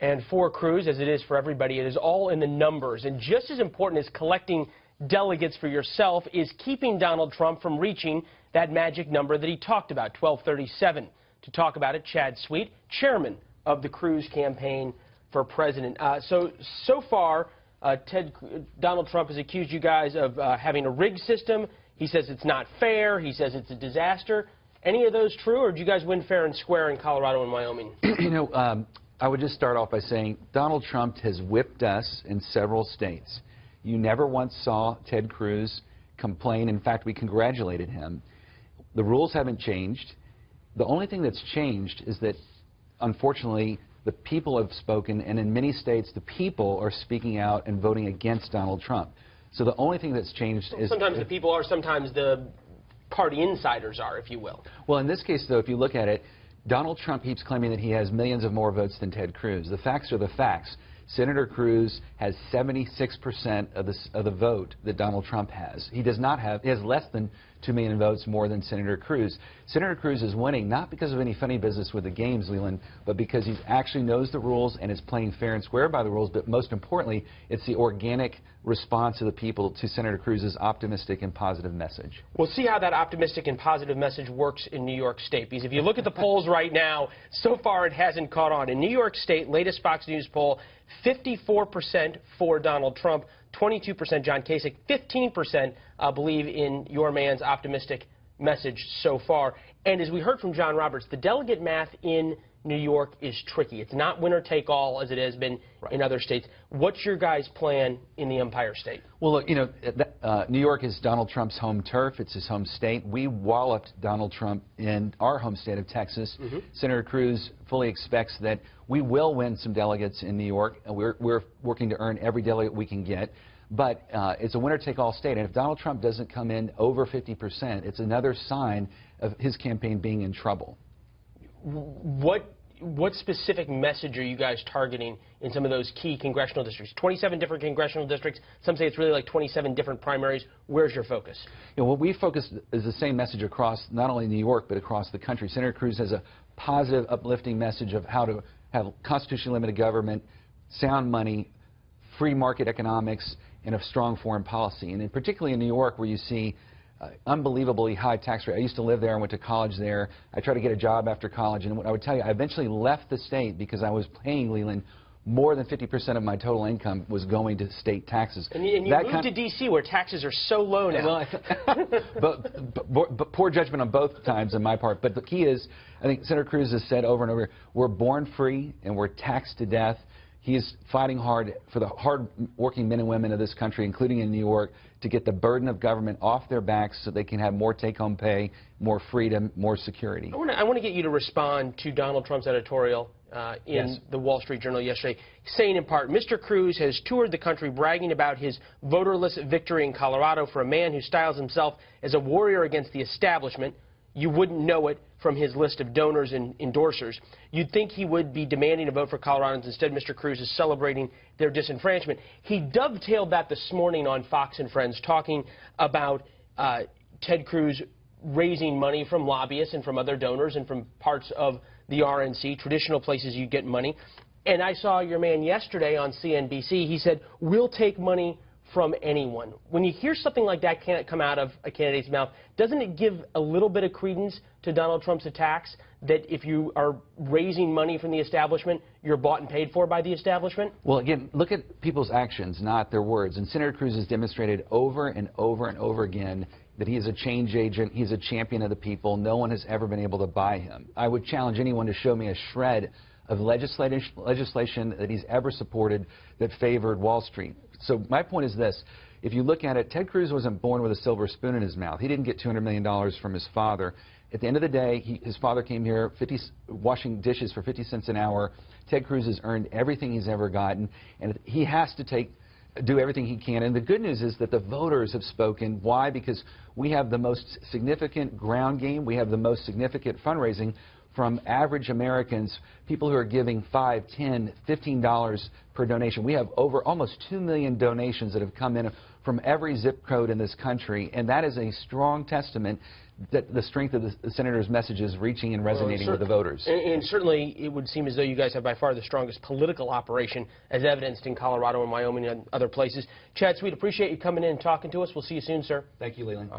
And for Cruz, as it is for everybody, it is all in the numbers. And just as important as collecting delegates for yourself is keeping Donald Trump from reaching that magic number that he talked about, 1237. To talk about it, Chad Sweet, chairman of the Cruz campaign for president. So far, Donald Trump has accused you guys of having a rigged system. He says it's not fair. He says it's a disaster. Any of those true, or did you guys win fair and square in Colorado and Wyoming? You know, I would just start off by saying Donald Trump has whipped us in several states. You never once saw Ted Cruz complain. In fact, we congratulated him. The rules haven't changed. The only thing that's changed is that, unfortunately, the people have spoken, and in many states, the people are speaking out and voting against Donald Trump. So the only thing that's changed is... Sometimes the people are, sometimes the party insiders are, if you will. Well, in this case, though, if you look at it, Donald Trump keeps claiming that he has millions of more votes than Ted Cruz. The facts are the facts. Senator Cruz has 76% of the vote that Donald Trump has. He does not have, he has less than 2 million votes more than Senator Cruz. Senator Cruz is winning not because of any funny business with the games, Leland, but because he actually knows the rules and is playing fair and square by the rules. But most importantly, it's the organic response of the people to Senator Cruz's optimistic and positive message. We'll see how that optimistic and positive message works in New York State, because if you look at the polls right now, so far it hasn't caught on. In New York State, latest Fox News poll, 54% for Donald Trump, 22% John Kasich, 15% believe in your man's optimistic message so far. And as we heard from John Roberts, the delegate math in New York is tricky. It's not winner take all as it has been in other states. What's your guys' plan in the Empire State? Well, look, you know, New York is Donald Trump's home turf. It's his home state. We walloped Donald Trump in our home state of Texas. Senator Cruz fully expects that we will win some delegates in New York. We're working to earn every delegate we can get. But it's a winner-take-all state. And if Donald Trump doesn't come in over 50%, it's another sign of his campaign being in trouble. What specific message are you guys targeting in some of those key congressional districts? 27 different congressional districts. Some say it's really like 27 different primaries. Where's your focus? You know, what we focus is the same message across not only New York but across the country. Senator Cruz has a positive, uplifting message of how to have constitutionally limited government, sound money, free market economics, and a strong foreign policy. And particularly in New York, where you see unbelievably high tax rate. I used to live there and went to college there. I tried to get a job after college, and what I would tell you, I eventually left the state because I was paying, Leland, more than 50% of my total income was going to state taxes. And you moved to D.C., where taxes are so low now. Well, but poor judgment on both times on my part. But the key is, I think Senator Cruz has said over and over, we're born free and we're taxed to death. He is fighting hard for the hard-working men and women of this country, including in New York, to get the burden of government off their backs so they can have more take-home pay, more freedom, more security. I want to get you to respond to Donald Trump's editorial in the Wall Street Journal yesterday, saying in part, Mr. Cruz has toured the country bragging about his voterless victory in Colorado. For a man who styles himself as a warrior against the establishment, you wouldn't know it from his list of donors and endorsers. You'd think he would be demanding a vote for Coloradans. Instead, Mr. Cruz is celebrating their disenfranchisement. He dovetailed that this morning on Fox and Friends, talking about Ted Cruz raising money from lobbyists and from other donors and from parts of the RNC, traditional places you get money. And I saw your man yesterday on CNBC. He said, we'll take money from anyone. When you hear something like that can't come out of a candidate's mouth, doesn't it give a little bit of credence to Donald Trump's attacks that if you are raising money from the establishment, you're bought and paid for by the establishment? Well, again, look at people's actions, not their words. And Senator Cruz has demonstrated over and over and over again that he is a change agent. He's a champion of the people. No one has ever been able to buy him. I would challenge anyone to show me a shred of legislation that he's ever supported that favored Wall Street. So my point is this. If you look at it, Ted Cruz wasn't born with a silver spoon in his mouth. He didn't get $200 million from his father. At the end of the day, his father came here washing dishes for 50 cents an hour. Ted Cruz has earned everything he's ever gotten, and he has to do everything he can. And the good news is that the voters have spoken. Why? Because we have the most significant ground game. We have the most significant fundraising from average Americans, people who are giving $5, $10, $15 per donation. We have over almost 2 million donations that have come in from every zip code in this country, and that is a strong testament that the strength of the senator's message is reaching and resonating with the voters. And certainly it would seem as though you guys have by far the strongest political operation, as evidenced in Colorado and Wyoming and other places. Chad Sweet, appreciate you coming in and talking to us. We'll see you soon, sir. Thank you, Leland.